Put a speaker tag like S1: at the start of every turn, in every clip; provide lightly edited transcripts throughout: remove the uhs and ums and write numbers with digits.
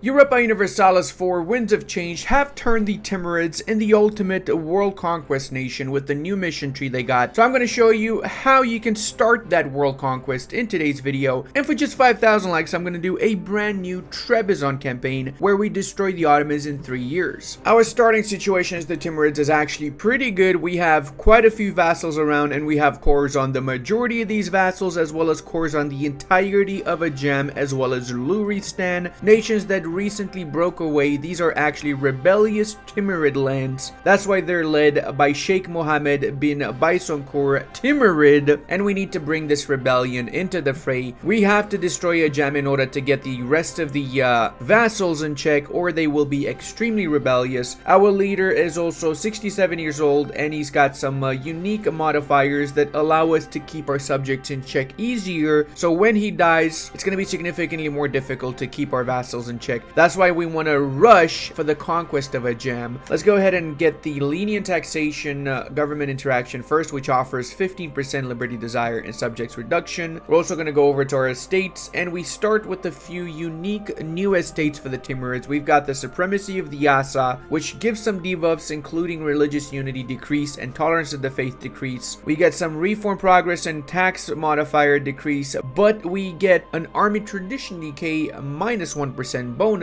S1: Europa Universalis 4 Winds of Change have turned the Timurids in the ultimate world conquest nation with the new mission tree they got. So I'm going to show you how you can start that world conquest in today's video. And for just 5,000 likes, I'm going to do a brand new Trebizond campaign where we destroy the Ottomans in 3 years. Our starting situation as the Timurids is actually pretty good. We have quite a few vassals around, and we have cores on the majority of these vassals, as well as cores on the entirety of Ajam, as well as Luristan, nations that recently broke away. These are actually rebellious Timurid lands. That's why they're led by Sheikh Mohammed bin Baisonkur Timurid, and we need to bring this rebellion into the fray. We have to destroy Ajam in order to get the rest of the vassals in check, or they will be extremely rebellious. Our leader is also 67 years old, and he's got some unique modifiers that allow us to keep our subjects in check easier. So when he dies, it's going to be significantly more difficult to keep our vassals in check. That's why we want to rush for the conquest of Ajam. Let's go ahead and get the lenient taxation government interaction first, which offers 15% liberty desire and subjects reduction. We're also going to go over to our estates, and we start with a few unique new estates for the Timurids. We've got the supremacy of the Yasa, which gives some debuffs, including religious unity decrease and tolerance of the faith decrease. We get some reform progress and tax modifier decrease, but we get an army tradition decay minus 1% bonus,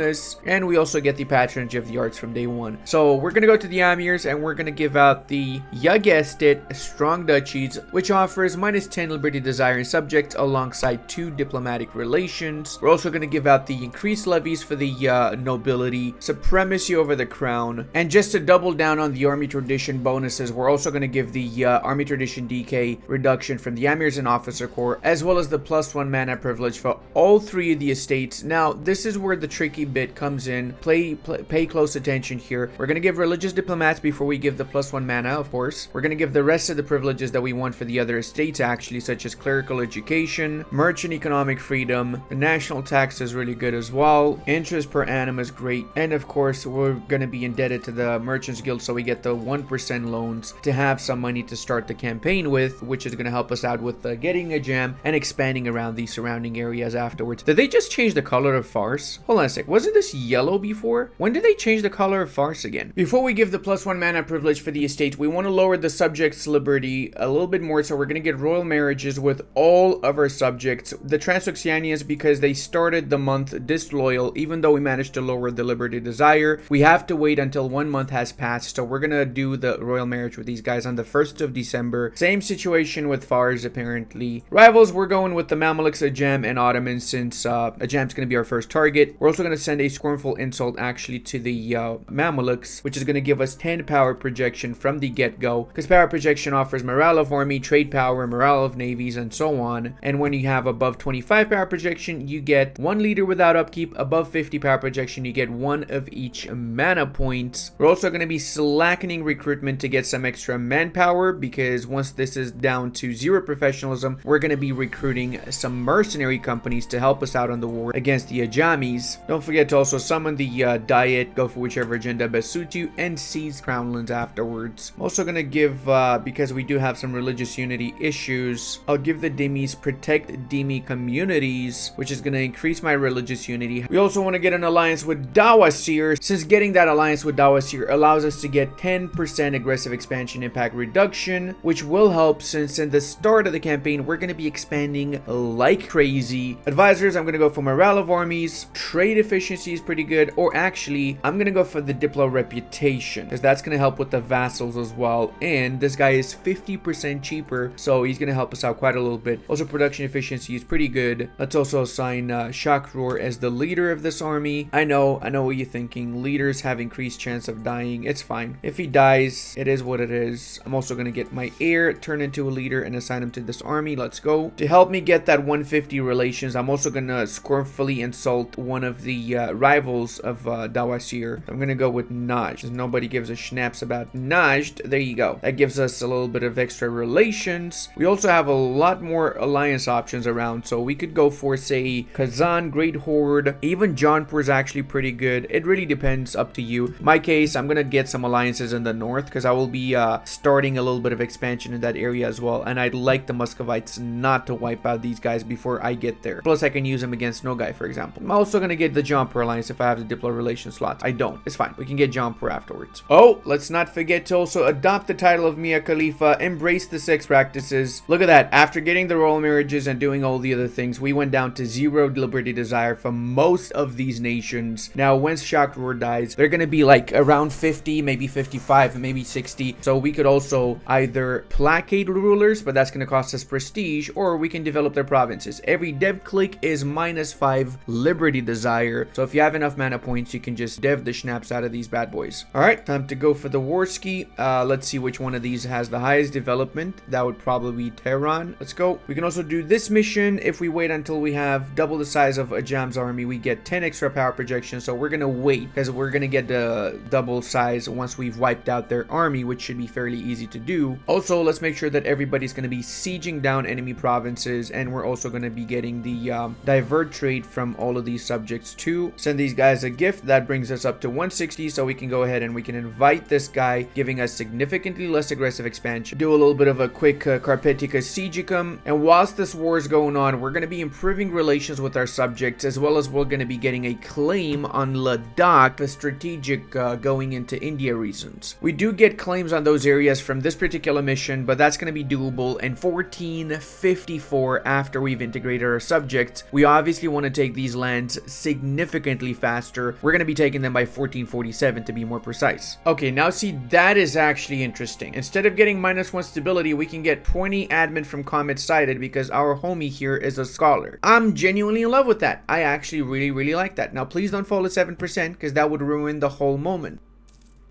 S1: and we also get the patronage of the arts from day one. So we're gonna go to the amirs, and we're gonna give out the, you guessed it, strong duchies, which offers minus 10 liberty desire and subjects alongside 2 diplomatic relations. We're also gonna give out the increased levies for the nobility, supremacy over the crown, and just to double down on the army tradition bonuses, we're also gonna give the army tradition DK reduction from the amirs and officer corps, as well as the +1 mana privilege for all 3 of the estates. Now this is where the tricky bit comes in. Pay close attention here. We're gonna give religious diplomats before we give the +1 mana, of course. We're gonna give the rest of the privileges that we want for the other estates, actually, such as clerical education, merchant economic freedom. The national tax is really good as well. Interest per annum is great, and of course we're gonna be indebted to the merchants guild, so we get the 1% loans to have some money to start the campaign with, which is gonna help us out with getting Ajam and expanding around the surrounding areas afterwards. Did they just change the color of Fars? Hold on a sec. Wasn't this yellow before? When did they change the color of Fars again? Before we give the +1 mana privilege for the estate, we want to lower the subject's liberty a little bit more, so we're going to get royal marriages with all of our subjects. The Transoxianians, because they started the month disloyal, even though we managed to lower the liberty desire, we have to wait until 1 month has passed, so we're going to do the royal marriage with these guys on the 1st of December. Same situation with Fars, apparently. Rivals, we're going with the Mamluks, Ajam, and Ottomans, since Ajam's going to be our first target. We're also going to send a scornful insult actually to the Mamluks, which is going to give us 10 power projection from the get-go, because power projection offers morale of army, trade power, morale of navies, and so on. And when you have above 25 power projection, you get 1 leader without upkeep. Above 50 power projection, you get 1 of each mana points. We're also going to be slackening recruitment to get some extra manpower, because once this is down to 0 professionalism, we're going to be recruiting some mercenary companies to help us out on the war against the Ajamis. Don't forget to also summon the diet, go for whichever agenda best suits you, and seize crownlands afterwards. I'm also going to give, because we do have some religious unity issues, I'll give the Dhimis protect Dhimi communities, which is going to increase my religious unity. We also want to get an alliance with Dawasir, since getting that alliance with Dawasir allows us to get 10% aggressive expansion impact reduction, which will help, since in the start of the campaign we're going to be expanding like crazy. Advisors, I'm going to go for morale of armies. Trade efficiency is pretty good, or actually I'm going to go for the Diplo reputation, because that's going to help with the vassals as well, and this guy is 50% cheaper, so he's going to help us out quite a little bit. Also, production efficiency is pretty good. Let's also assign Shakrur as the leader of this army. I know what you're thinking. Leaders have increased chance of dying. It's fine. If he dies, it is what it is. I'm also going to get my heir turned into a leader and assign him to this army. Let's go. To help me get that 150 relations, I'm also going to scornfully insult one of the rivals of Dawasir. I'm going to go with Najd. Nobody gives a schnaps about Najd. There you go. That gives us a little bit of extra relations. We also have a lot more alliance options around, so we could go for, say, Kazan, Great Horde. Even Jaunpur is actually pretty good. It really depends, up to you. In my case, I'm going to get some alliances in the north, because I will be starting a little bit of expansion in that area as well, and I'd like the Muscovites not to wipe out these guys before I get there. Plus, I can use them against Nogai, for example. I'm also going to get the Jampur alliance if I have the Diplo relation slots. I don't. It's fine. We can get Jampur afterwards. Oh, let's not forget to also adopt the title of Mia Khalifa, embrace the sex practices. Look at that. After getting the royal marriages and doing all the other things, we went down to 0 liberty desire from most of these nations. Now, once Shock Roar dies, they're going to be like around 50, maybe 55, maybe 60. So we could also either placate rulers, but that's going to cost us prestige, or we can develop their provinces. Every dev click is -5 liberty desire. So if you have enough mana points, you can just dev the schnapps out of these bad boys. All right, time to go for the war ski. Let's see which one of these has the highest development. That would probably be Tehran. Let's go. We can also do this mission. If we wait until we have double the size of Ajam's army, we get 10 extra power projection. So we're going to wait because we're going to get the double size once we've wiped out their army, which should be fairly easy to do. Also, let's make sure that everybody's going to be sieging down enemy provinces, and we're also going to be getting the divert trade from all of these subjects too. Send these guys a gift. That brings us up to 160, so we can go ahead and we can invite this guy, giving us significantly less aggressive expansion. Do a little bit of a quick Carpetica Siegicum, and whilst this war is going on, we're going to be improving relations with our subjects, as well as we're going to be getting a claim on Ladakh, the strategic going into India reasons. We do get claims on those areas from this particular mission, but that's going to be doable in 1454 after we've integrated our subjects. We obviously want to take these lands significantly faster. We're going to be taking them by 1447 to be more precise. Okay, now see, that is actually interesting. Instead of getting -1 stability, we can get 20 admin from Comet Sighted because our homie here is a scholar. I'm genuinely in love with that. I actually really like that. Now, please don't fall to 7% because that would ruin the whole moment.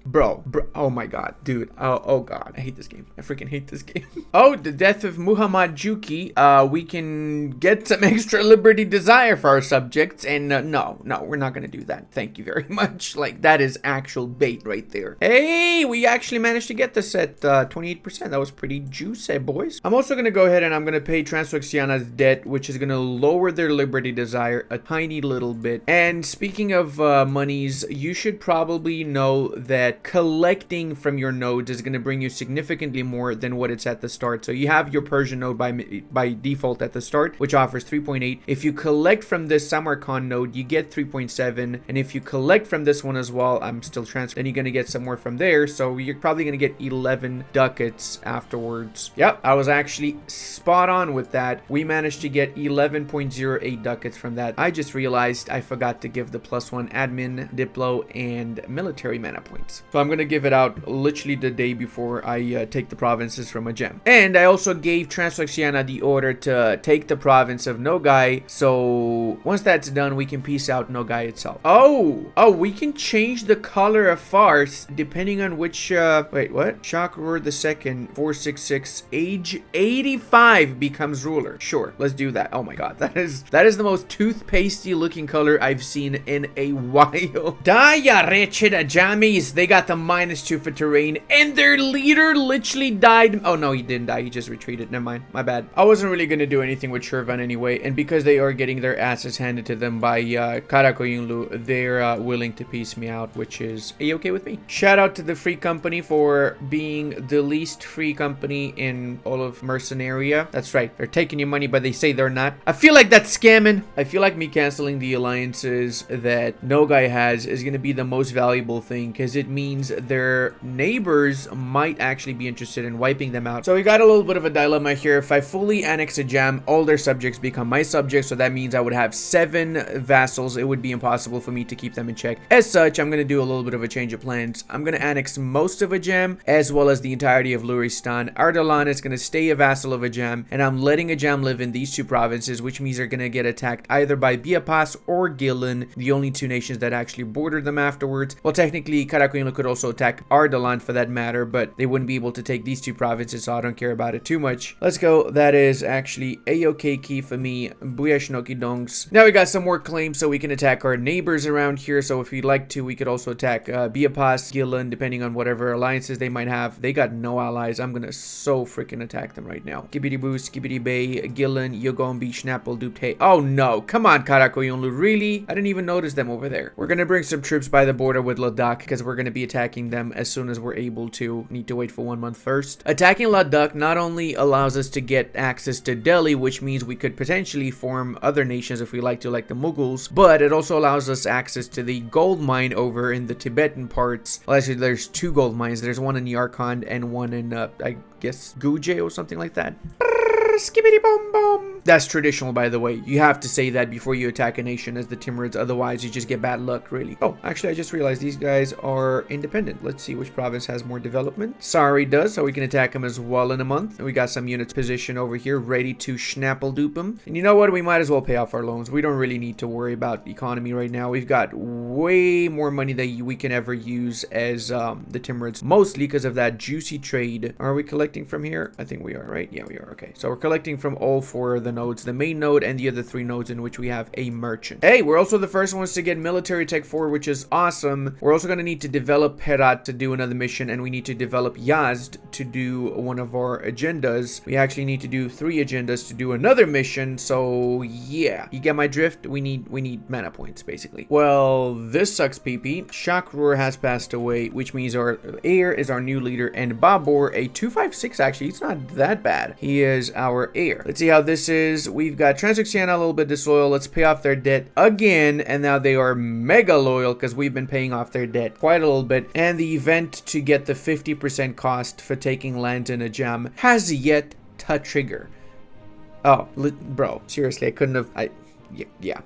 S1: Bro, oh my god, dude, oh god, I hate this game. I freaking hate this game. Oh, the death of Muhammad Juki. We can get some extra liberty desire for our subjects, and no, we're not gonna do that. Thank you very much. Like, that is actual bait right there. Hey, we actually managed to get this at 28%. That was pretty juicy, boys. I'm also gonna go ahead and I'm gonna pay Transoxiana's debt, which is gonna lower their liberty desire a tiny little bit. And speaking of monies, you should probably know that collecting from your nodes is going to bring you significantly more than what it's at the start. So you have your Persian node by default at the start, which offers 3.8. If you collect from this Samarkand node, you get 3.7. And if you collect from this one as well, I'm still transferring, then you're going to get some more from there. So you're probably going to get 11 ducats afterwards. Yep, I was actually spot on with that. We managed to get 11.08 ducats from that. I just realized I forgot to give the +1 admin, Diplo, and military mana points. So I'm going to give it out literally the day before I take the provinces from a gem. And I also gave Transoxiana the order to take the province of Nogai. So once that's done, we can peace out Nogai itself. Oh, we can change the color of Farce depending on which, wait, what? Shock Roar the second, 466, age 85 becomes ruler. Sure, let's do that. Oh my god, that is the most toothpastey looking color I've seen in a while. Daya wretched Ajamis, they got the -2 for terrain, and their leader literally died. Oh no, he didn't die, he just retreated. Never mind, my bad. I wasn't really gonna do anything with Shirvan anyway, and because they are getting their asses handed to them by Karakoyunlu, they're willing to peace me out, which is a-okay with me. Shout out to the free company for being the least free company in all of Mercenaria. That's right, they're taking your money, but they say they're not. I feel like that's scamming. I feel like me canceling the alliances that Nogai has is gonna be the most valuable thing, because it means their neighbors might actually be interested in wiping them out. So we got a little bit of a dilemma here. If I fully annex a jam, all their subjects become my subjects, so that means I would have 7 vassals. It would be impossible for me to keep them in check. As such, I'm going to do a little bit of a change of plans. I'm going to annex most of a jam, as well as the entirety of Luristan. Ardalan is going to stay a vassal of a jam, and I'm letting a jam live in these 2 provinces, which means they're going to get attacked either by Biapas or Gillan, the only 2 nations that actually border them afterwards. Well, technically, Karakoyunlu could also attack Ardalan for that matter, but they wouldn't be able to take these 2 provinces, so I don't care about it too much. Let's go. That is actually a-okay key for me. Buyashnoki dongs. Now we got some more claims, so we can attack our neighbors around here. So if we'd like to, we could also attack Biapas, Gillan, depending on whatever alliances they might have. They got no allies. I'm gonna so freaking attack them right now. Skibidi Boo, Skibidi Bay, Gillan, Yogombi, Schnappel, Dupte. Oh no, come on, Karakoyunlu, really? I didn't even notice them over there. We're gonna bring some troops by the border with Ladakh, because we're gonna be be attacking them as soon as we're able to. Need to wait for 1 month first. Attacking Ladakh not only allows us to get access to Delhi, which means we could potentially form other nations if we like to, like the Mughals, but it also allows us access to the gold mine over in the Tibetan parts. Well, actually, there's 2 gold mines. There's one in Yarkand and one in, I guess, Guje or something like that. Skibbity boom boom. That's traditional, by the way. You have to say that before you attack a nation as the Timurids, otherwise you just get bad luck, really. Oh, actually, I just realized these guys are independent. Let's see which province has more development. Sari does, so we can attack them as well in a month. And we got some units positioned over here, ready to schnappel-dupe them. And you know what? We might as well pay off our loans. We don't really need to worry about the economy right now. We've got way more money than we can ever use as the Timurids, mostly because of that juicy trade. Are we collecting from here? I think we are, right? Yeah, we are. Okay, so we're collecting from all 4 of the nodes, the main node and the other 3 nodes in which we have a merchant. Hey, we're also the first ones to get military tech 4, which is awesome. We're also going to need to develop Herat to do another mission, and we need to develop Yazd to do one of our agendas. We actually need to do 3 agendas to do another mission, so yeah. You get my drift? We need mana points, basically. Well, this sucks, PP. Shakrur has passed away, which means our heir is our new leader, and Babur, a 256, actually, it's not that bad. He is our heir. Let's see how this is. We've got Transoxiana a little bit disloyal. Let's pay off their debt again, and now they are mega loyal because we've been paying off their debt quite a little bit. And the event to get the 50% cost for taking land in a gem has yet to trigger. Oh, bro, seriously, I couldn't have. Yeah.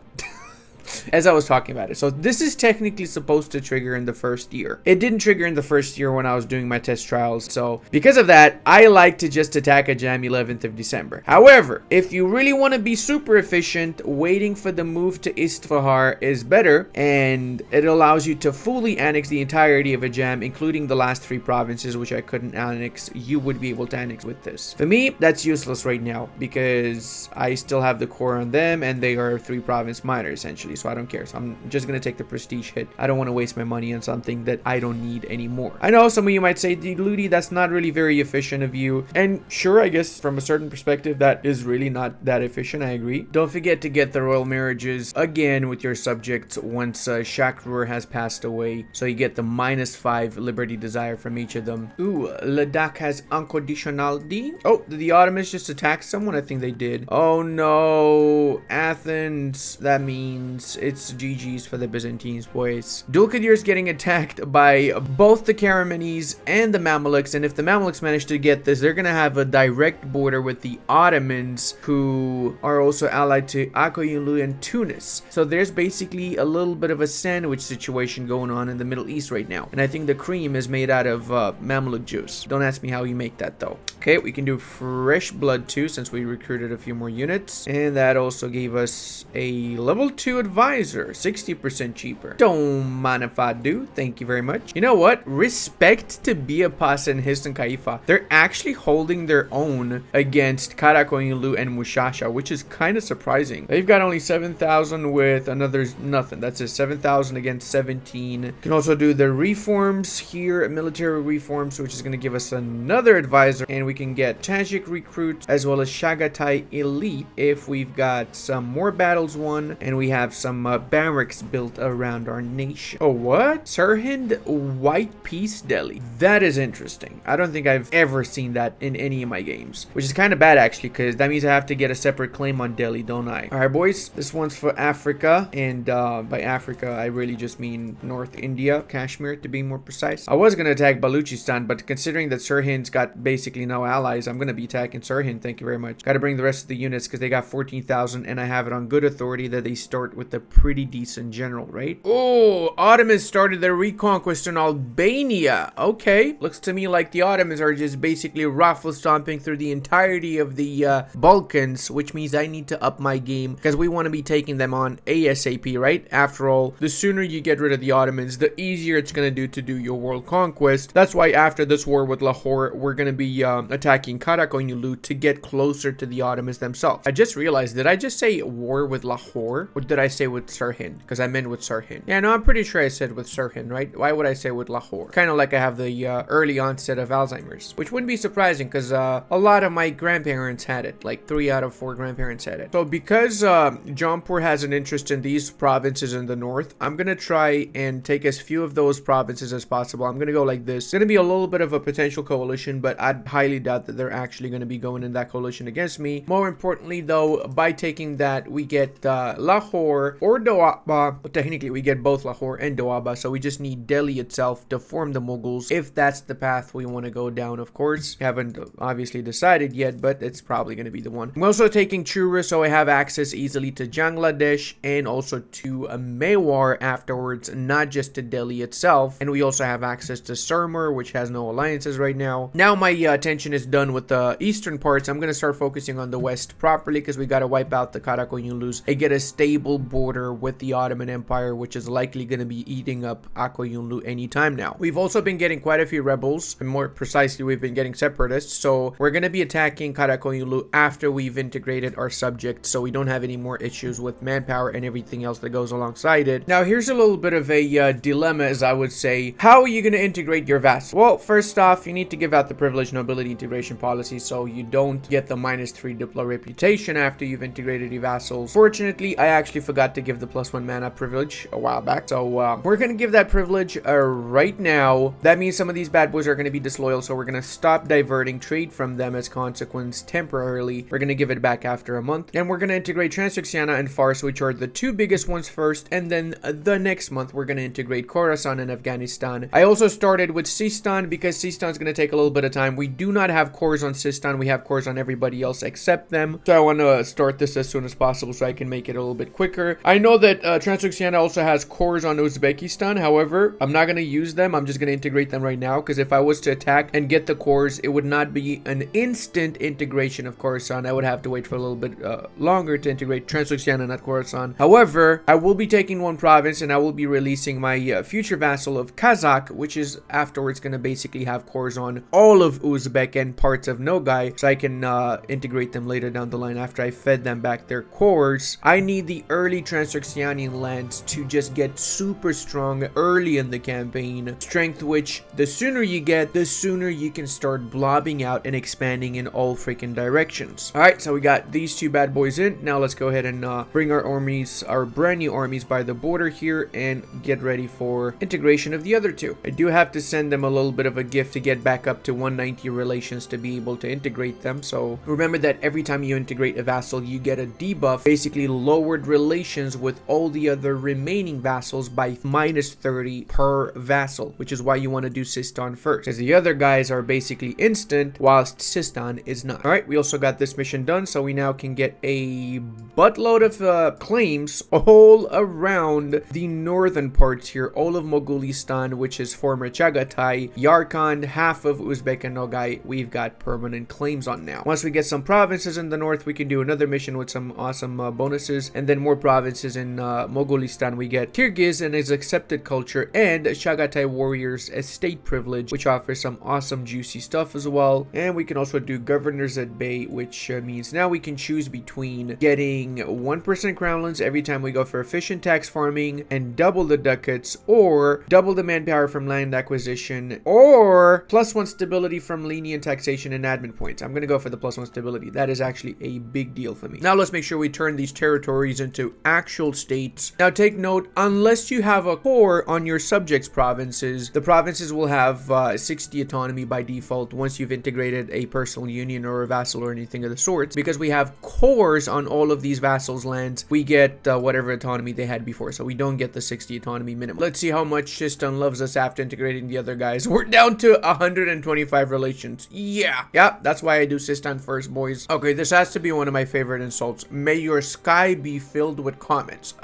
S1: As I was talking about it. So this is technically supposed to trigger in the first year. It didn't trigger in the first year when I was doing my test trials. So because of that, I like to just attack a jam 11th of December. However, if you really want to be super efficient, waiting for the move to Isfahan is better, and it allows you to fully annex the entirety of a jam, including the last 3 provinces, which I couldn't annex. You would be able to annex with this. For me, that's useless right now because I still have the core on them, and they are 3 province minor essentially. So I don't care. So I'm just going to take the prestige hit. I don't want to waste my money on something that I don't need anymore. I know some of you might say, Ludi, that's not really very efficient of you. And sure, I guess from a certain perspective, that is really not that efficient. I agree. Don't forget to get the royal marriages again with your subjects once Shakrur has passed away. So you get the -5 liberty desire from each of them. Ooh, Ladakh has unconditionality. Oh, did the Ottomans just attack someone? I think they did. Oh no, Athens. That means it's GG's for the Byzantines, boys. Dulkadir is getting attacked by both the Karamenes and the Mamluks, and if the Mamluks manage to get this, they're gonna have a direct border with the Ottomans, who are also allied to Akoyunlu and Tunis. So there's basically a little bit of a sandwich situation going on in the Middle East right now, and I think the cream is made out of Mamluk juice. Don't ask me how you make that though. Okay, we can do fresh blood too, since we recruited a few more units, and that also gave us a level 2 advisor, 60% cheaper. Don't mind if I do. Thank you very much. You know what? Respect to Biapas and Hisn Kaifa. They're actually holding their own against Karakoyunlu and Mushasha, which is kind of surprising. They've got only 7,000 with another nothing. That's a 7,000 against 17. You can also do the reforms here, military reforms, which is going to give us another advisor, and we can get Tajik recruits as well as Shagatai elite if we've got some more battles won and we have some barracks built around our nation. Oh, what? Sirhind White Peace Delhi. That is interesting. I don't think I've ever seen that in any of my games, which is kind of bad actually, because that means I have to get a separate claim on Delhi, don't I? All right, boys, this one's for Africa, and by Africa I really just mean North India, Kashmir to be more precise. I was gonna attack Baluchistan, but considering that Sirhind's got basically no allies, I'm gonna be attacking Sirhind. Thank you very much. Gotta bring the rest of the units because they got 14,000, and I have it on good authority that they start with a pretty decent general, right? Oh, Ottomans started their reconquest in Albania. Okay, looks to me like the Ottomans are just basically raffle stomping through the entirety of the Balkans, which means I need to up my game because we want to be taking them on ASAP, right? After all, the sooner you get rid of the Ottomans, the easier it's going to do your world conquest. That's why after this war with Lahore, we're going to be attacking Karakoyunlu to get closer to the Ottomans themselves. I just realized, did I just say war with Lahore? Or did I say say with Sirhind, because I'm in with Sirhind. Yeah, no, I'm pretty sure I said with Sirhind, right? Why would I say with Lahore? Kind of like I have the early onset of Alzheimer's, which wouldn't be surprising because a lot of my grandparents had it. Like 3 out of 4 grandparents had it. So because Jaunpur has an interest in these provinces in the north, I'm going to try and take as few of those provinces as possible. I'm going to go like this. It's going to be a little bit of a potential coalition, but I'd highly doubt that they're actually going to be going in that coalition against me. More importantly, though, by taking that, we get Lahore or Doaba. But technically, we get both Lahore and Doaba, so we just need Delhi itself to form the Mughals, if that's the path we want to go down, of course. Haven't obviously decided yet, but it's probably going to be the one. I'm also taking Chura, so I have access easily to Bangladesh and also to Mewar afterwards, not just to Delhi itself. And we also have access to Surmur, which has no alliances right now. Now my attention is done with the eastern parts. I'm going to start focusing on the west properly because we got to wipe out the Karakoyunlus and get a stable border with the Ottoman Empire, which is likely going to be eating up Akoyunlu anytime now. We've also been getting quite a few rebels, and more precisely, we've been getting separatists. So we're going to be attacking Karakoyunlu after we've integrated our subjects, so we don't have any more issues with manpower and everything else that goes alongside it. Now, here's a little bit of a dilemma, as I would say. How are you going to integrate your vassals? Well, first off, you need to give out the privileged nobility integration policy so you don't get the -3 Diplo reputation after you've integrated your vassals. Fortunately, I actually forgot to give the +1 mana privilege a while back, so we're going to give that privilege right now. That means some of these bad boys are going to be disloyal, so we're going to stop diverting trade from them as consequence temporarily. We're going to give it back after a month, and we're going to integrate Transoxiana and Fars, which are the 2 biggest ones first, and then the next month we're going to integrate Khorasan and Afghanistan. I also started with Sistan because Sistan is going to take a little bit of time. We do not have cores on Sistan. We have cores on everybody else except them, so I want to start this as soon as possible so I can make it a little bit quicker. I know that Transoxiana also has cores on Uzbekistan. However, I'm not going to use them. I'm just going to integrate them right now, because if I was to attack and get the cores, it would not be an instant integration of Khorasan. I would have to wait for a little bit longer to integrate Transoxiana, not Khorasan. However, I will be taking one province, and I will be releasing my future vassal of Kazakh, which is afterwards going to basically have cores on all of Uzbek and parts of Nogai, so I can integrate them later down the line after I fed them back their cores. I need the early Transoxianian lands to just get super strong early in the campaign, strength which the sooner you get, the sooner you can start blobbing out and expanding in all freaking directions. Alright, so we got these 2 bad boys in. Now let's go ahead and bring our armies, our brand new armies, by the border here and get ready for integration of the other 2. I do have to send them a little bit of a gift to get back up to 190 relations to be able to integrate them. So remember that every time you integrate a vassal, you get a debuff, basically lowered relations with all the other remaining vassals by -30 per vassal, which is why you want to do Sistan first, because the other guys are basically instant whilst Sistan is not. Alright, we also got this mission done, so we now can get a buttload of claims all around the northern parts here, all of Mogulistan, which is former Chagatai, Yarkand, half of Uzbek and Nogai. We've got permanent claims on now. Once we get some provinces in the north, we can do another mission with some awesome bonuses, and then more provinces in Mogulistan. We get Kyrgyz and his accepted culture, and Chagatai warriors estate privilege, which offers some awesome juicy stuff as well. And we can also do governors at bay, which means now we can choose between getting 1% crownlands every time we go for efficient tax farming and double the ducats, or double the manpower from land acquisition, or +1 stability from lenient taxation and admin points. I'm going to go for the +1 stability. That is actually a big deal for me. Now let's make sure we turn these territories into actual states. Now take note, unless you have a core on your subjects provinces, the provinces will have 60 autonomy by default once you've integrated a personal union or a vassal or anything of the sorts. Because we have cores on all of these vassals' lands, we get whatever autonomy they had before, so we don't get the 60 autonomy minimum. Let's see how much Sistan loves us after integrating the other guys. We're down to 125 relations. Yeah, that's why I do Sistan first, boys. Okay, this has to be one of my favorite insults. May your sky be filled with comets.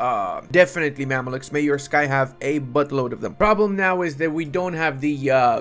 S1: Definitely, Mamluks. May your sky have a buttload of them. Problem now is that we don't have the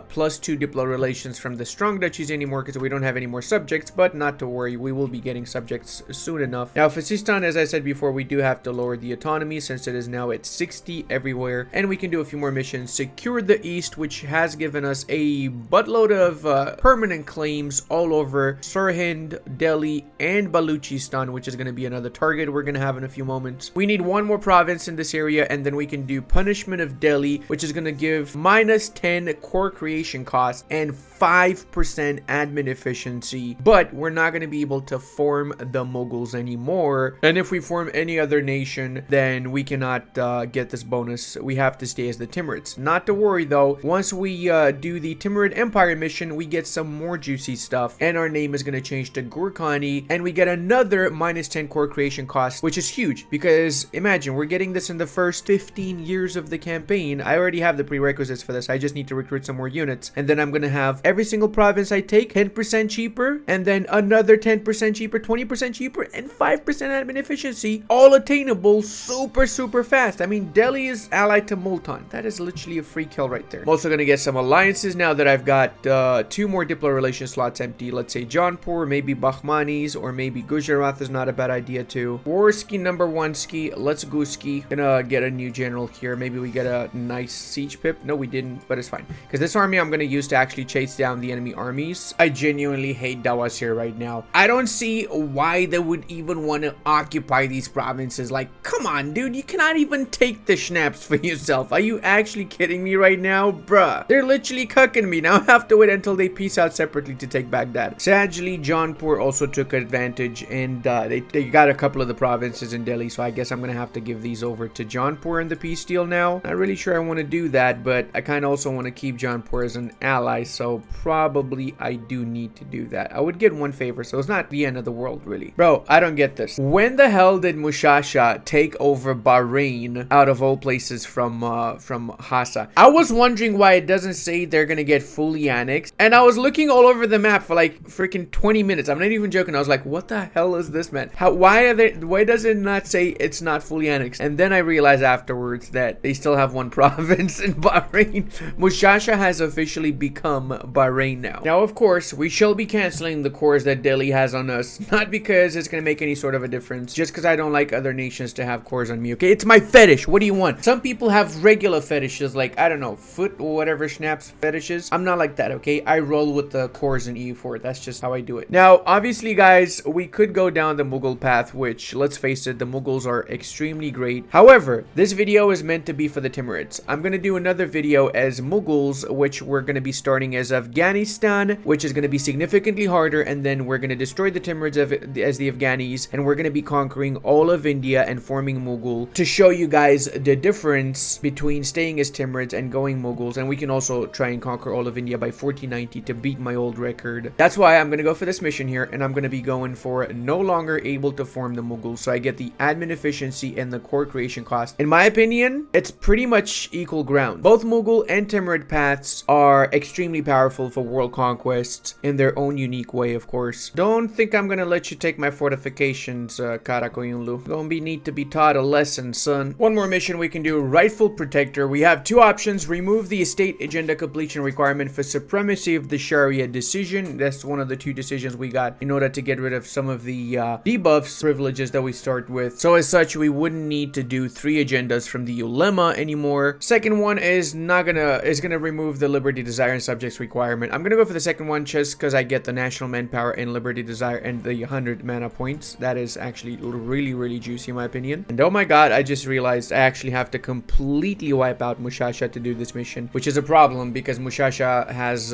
S1: +2 Diplo relations from the strong duchies anymore because we don't have any more subjects, but not to worry, we will be getting subjects soon enough. Now, for Sistan, as I said before, we do have to lower the autonomy since it is now at 60 everywhere, and we can do a few more missions. Secure the east, which has given us a buttload of permanent claims all over Sirhind, Delhi, and Baluchistan, which is going to be another target we're going to have in a few moments. province. We need one more province in this area, and then we can do punishment of Delhi, which is going to give -10 core creation cost and 5% admin efficiency. But we're not going to be able to form the Mughals anymore. And if we form any other nation, then we cannot get this bonus. We have to stay as the Timurids. Not to worry though, once we do the Timurid Empire mission, we get some more juicy stuff, and our name is going to change to Gurkhani, and we get another -10 core creation cost, which is huge because imagine we're getting this in the first 15 years of the campaign. I already have the prerequisites for this. I just need to recruit some more units, and then I'm going to have every single province I take 10% cheaper, and then another 10% cheaper, 20% cheaper, and 5% admin efficiency, all attainable super fast. I mean, Delhi is allied to Multan. That is literally a free kill right there. I'm also going to get some alliances now that I've got 2 more Diplo relation slots empty. Let's say Jaunpur, maybe Bahmanis, or maybe Gujarat is not a bad idea too. Warski number 1 ski. Let's go ski. Gonna get a new general here. Maybe we get a nice siege pip. No, we didn't, but it's fine. Because this army I'm going to use to actually chase down the enemy armies. I genuinely hate Dawasir right now. I don't see why they would even want to occupy these provinces. Like, come on, dude. You cannot even take the schnapps for yourself. Are you actually kidding me right now? Bruh. They're literally cucking me. Now I have to wait until they peace out separately to take Baghdad. Sadly, Jaunpur also took advantage, and they got a couple of the provinces in Delhi, so I guess I'm going to have to give these over to Jaunpur in the peace deal now. Not really sure I want to do that, but I kind of also want to keep Jaunpur as an ally, so probably I do need to do that. I would get one favor, so it's not the end of the world, really. Bro, I don't get this. When the hell did Mushasha take over Bahrain out of all places from Hassa? I was wondering why it doesn't say they're gonna get fully annexed, and I was looking all over the map for like freaking 20 minutes. I'm not even joking. I was like, what the hell is this, man? Why does it not say it's not fully annexed? And then I realized afterwards that they still have one province in Bahrain. Mushasha has officially become Bahrain now. Now, of course, we shall be canceling the cores that Delhi has on us, not because it's gonna make any sort of a difference, just because I don't like other nations to have cores on me, okay? It's my fetish. What do you want? Some people have regular fetishes, like, I don't know, foot or whatever Schnapp's fetishes. I'm not like that, okay? I roll with the cores in EU4. That's just how I do it. Now, obviously, guys, we could go down the Mughal path, which, let's face it, the Mughals are extremely great. However, this video is meant to be for the Timurids. I'm gonna do another video as Mughals, which we're gonna be starting as Afghanistan, which is gonna be significantly harder, and then we're gonna destroy the Timurids as the Afghanis, and we're gonna be conquering all of India and forming Mughal to show you guys the difference between staying as Timurids and going Mughals. And we can also try and conquer all of India by 1490 to beat my old record. That's why I'm gonna go for this mission here, and I'm gonna be going for no longer able to form the Mughals, so I get the admin efficiency and the core creation cost. In my opinion, it's pretty much equal ground. Both Mughal and Timurid paths are extremely powerful for world conquest in their own unique way, of course. Don't think I'm gonna let you take my fortifications, Karakoyunlu. Gonna be need to be taught a lesson, son. One more mission we can do, Rightful Protector. We have 2 options. Remove the estate agenda completion requirement for supremacy of the Sharia decision. That's one of the 2 decisions we got in order to get rid of some of the debuffs privileges that we start with. So as such, we wouldn't need to do 3 agendas from the ulema anymore. Second one is gonna remove the liberty, desire, and subjects requirement. I'm gonna go for the second one just because I get the national manpower and liberty, desire, and the 100 mana points. That is actually really juicy in my opinion. And oh my god, I just realized I actually have to completely wipe out Mushasha to do this mission, which is a problem because Mushasha has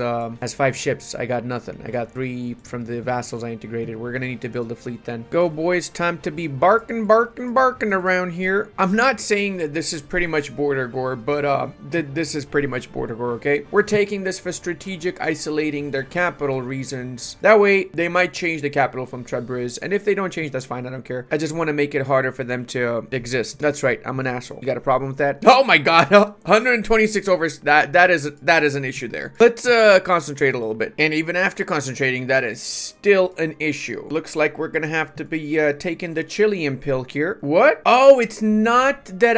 S1: 5 ships. I got nothing. I got 3 from the vassals I integrated. We're gonna need to build a fleet then. Go boys, time to be barking around here. I'm not saying that this is pretty much border gore, but this is pretty much border gore, okay? We're taking this for strategic isolating their capital reasons. That way, they might change the capital from Tabriz, and if they don't change, that's fine. I don't care. I just want to make it harder for them to exist. That's right. I'm an asshole. You got a problem with that? Oh my god, 126 over. That is an issue there. Let's concentrate a little bit. And even after concentrating, that is still an issue. Looks like we're gonna have to be taking the Chilean pill here. What? Oh, it's not that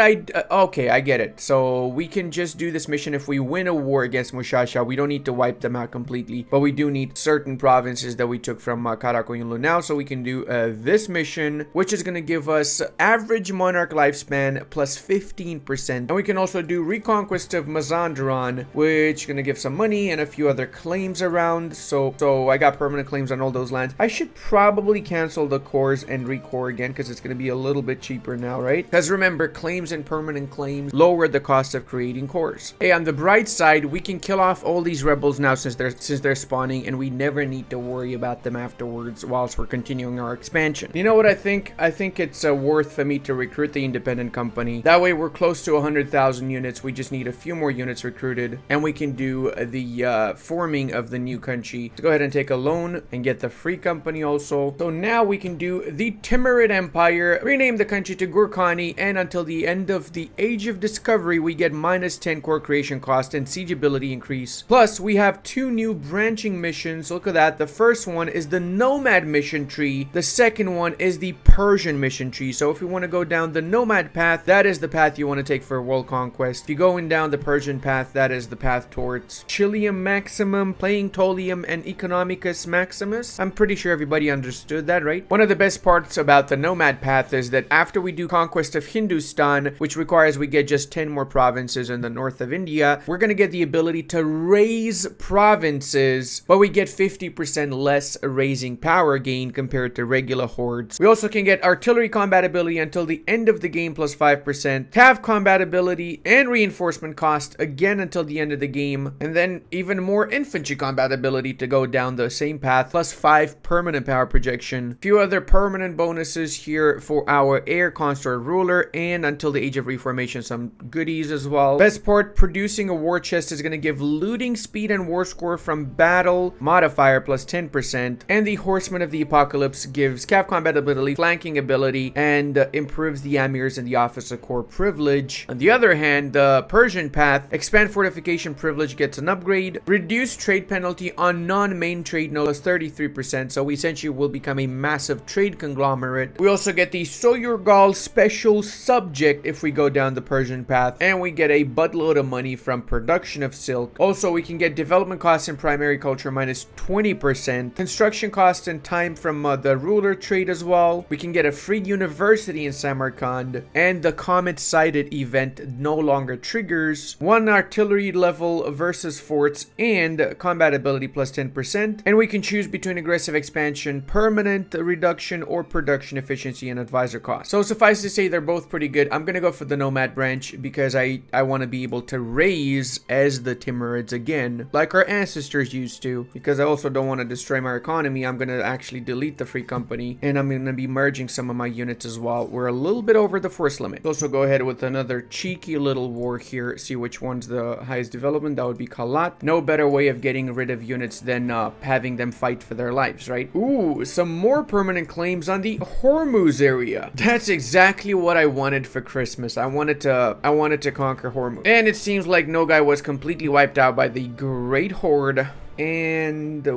S1: okay, I get it. So we can just do this mission if we win a war against Mushasha. We don't need to wipe them out completely, but we do need certain provinces that we took from Karakoyunlu now, so we can do this mission, which is gonna give us average monarch lifespan plus 15%. And we can also do reconquest of Mazandaran, which is gonna give some money and a few other claims around. So I got permanent claims on all those lands. I should probably cancel the cores and recore again because it's gonna be a little little bit cheaper now, right? Because remember, claims and permanent claims lower the cost of creating cores. Hey, on the bright side, we can kill off all these rebels now since they're spawning, and we never need to worry about them afterwards whilst we're continuing our expansion. You know what I think? I think it's worth for me to recruit the independent company. That way we're close to 100,000 units. We just need a few more units recruited, and we can do the forming of the new country. So go ahead and take a loan and get the free company also. So now we can do the Timurid Empire, rename the country to Gurkhani, and until the end of the Age of Discovery, we get minus 10 core creation cost and siege ability increase. Plus, we have 2 new branching missions. Look at that. The first one is the Nomad mission tree. The second one is the Persian mission tree. So if you want to go down the Nomad path, that is the path you want to take for World Conquest. If you're going down the Persian path, that is the path towards Chilium Maximum, Playing Tolium, and Economicus Maximus. I'm pretty sure everybody understood that, right? One of the best parts about the Nomad path is that after we do conquest of Hindustan, which requires we get just 10 more provinces in the north of India, we're going to get the ability to raise provinces, but we get 50% less raising power gain compared to regular hordes. We also can get artillery combat ability until the end of the game plus 5%, cav combat ability and reinforcement cost again until the end of the game, and then even more infantry combat ability to go down the same path, plus 5 permanent power projection. A few other permanent bonuses here for our air consort ruler, and until the Age of Reformation some goodies as well. Best part, producing a war chest is going to give looting speed and war score from battle modifier plus 10%, and the Horseman of the Apocalypse gives cav combat ability, flanking ability, and improves the amirs and the officer corps privilege. On the other hand, the Persian path, expand fortification privilege gets an upgrade, reduce trade penalty on non-main trade note plus 33%, so we essentially will become a massive trade conglomerate. We also get the Soyurgal special subject if we go down the Persian path, and we get a buttload of money from production of silk. Also, we can get development costs in primary culture minus 20%, construction costs and time from the ruler trade as well. We can get a free university in Samarkand, and the comet-sided event no longer triggers, 1 artillery level versus forts, and combat ability plus 10%, and we can choose between aggressive expansion, permanent reduction, or production efficiency and advisor cost. So suffice to say, they're both pretty good. I'm gonna go for the Nomad branch because I want to be able to raise as the Timurids again, like our ancestors used to, because I also don't want to destroy my economy. I'm gonna actually delete the free company, and I'm gonna be merging some of my units as well. We're a little bit over the force limit. Also go ahead with another cheeky little war here, see which one's the highest development. That would be Kalat. No better way of getting rid of units than having them fight for their lives, right? Ooh, some more permanent claims on the Hormuz area. That's exactly what I wanted for Christmas. I wanted to conquer Hormuz, and it seems like Nogai was completely wiped out by the Great Horde. And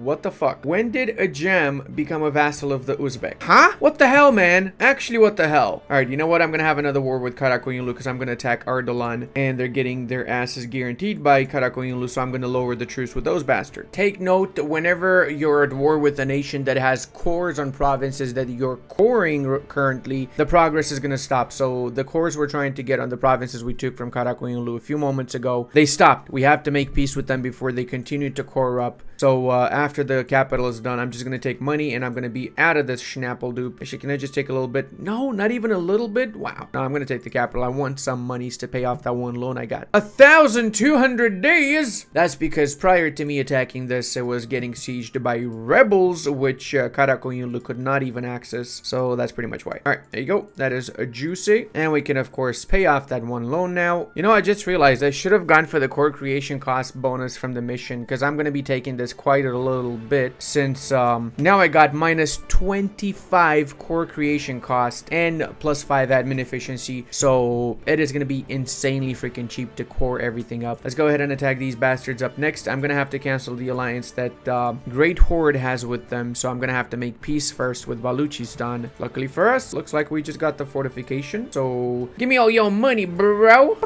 S1: what the fuck? When did Ajam become a vassal of the Uzbek? Huh? What the hell, man? Actually, what the hell? Alright, you know what? I'm gonna have another war with Karakoyunlu because I'm gonna attack Ardalan, and they're getting their asses guaranteed by Karakoyunlu, so I'm gonna lower the truce with those bastards. Take note, whenever you're at war with a nation that has cores on provinces that you're coring currently, the progress is gonna stop. So the cores we're trying to get on the provinces we took from Karakoyunlu a few moments ago, they stopped. We have to make peace with them before they continue to core up. So after the capital is done, I'm just gonna take money and I'm gonna be out of this schnappeldoop. Actually, can I just take a little bit? No, not even a little bit. Wow. No, I'm gonna take the capital. I want some monies to pay off that one loan I got. 1,200 days. That's because prior to me attacking this, it was getting sieged by rebels, which Karakoyunlu could not even access. So that's pretty much why. All right, there you go. That is a juicy, and we can of course pay off that one loan now. You know, I just realized I should have gone for the core creation cost bonus from the mission, because I'm gonna be taking this quite a little bit, since now I got minus 25 core creation cost and plus 5 admin efficiency, so it is going to be insanely freaking cheap to core everything up. Let's go ahead and attack these bastards up next. I'm going to have to cancel the alliance that Great Horde has with them, so I'm going to have to make peace first with Baluchistan. Luckily for us, looks like we just got the fortification, so give me all your money, bro.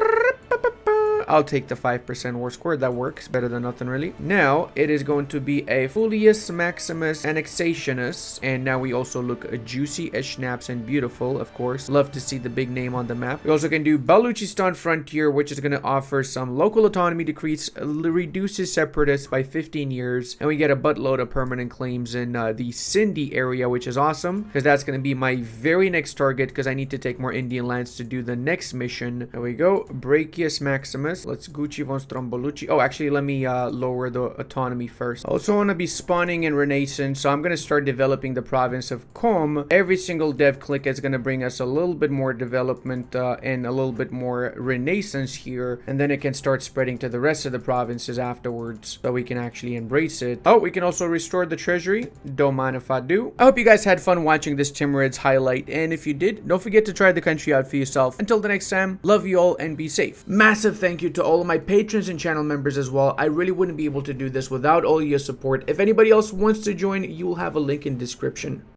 S1: I'll take the 5% war score. That works better than nothing, really. Now it is going to be a Fullius Maximus Annexationis, and now we also look juicy as schnapps and beautiful, of course. Love to see the big name on the map. We also can do Baluchistan Frontier, which is going to offer some local autonomy decrees, reduces separatists by 15 years, and we get a buttload of permanent claims in the Sindhi area, which is awesome, because that's going to be my very next target, because I need to take more Indian lands to do the next mission. There we go. Brachius Maximus. Let's Gucci von Strombolucci. Oh, actually, let me lower the autonomy first. I also want to be spawning in Renaissance, so I'm going to start developing the province of Com. Every single dev click is going to bring us a little bit more development and a little bit more Renaissance here, and then it can start spreading to the rest of the provinces afterwards, so we can actually embrace it. Oh, we can also restore the treasury. Don't mind if I do. I hope you guys had fun watching this Timurids highlight, and if you did, don't forget to try the country out for yourself. Until the next time, love you all and be safe. Massive thank you to all of my patrons and channel members as well. I really wouldn't be able to do this without all your support. If anybody else wants to join, you will have a link in the description.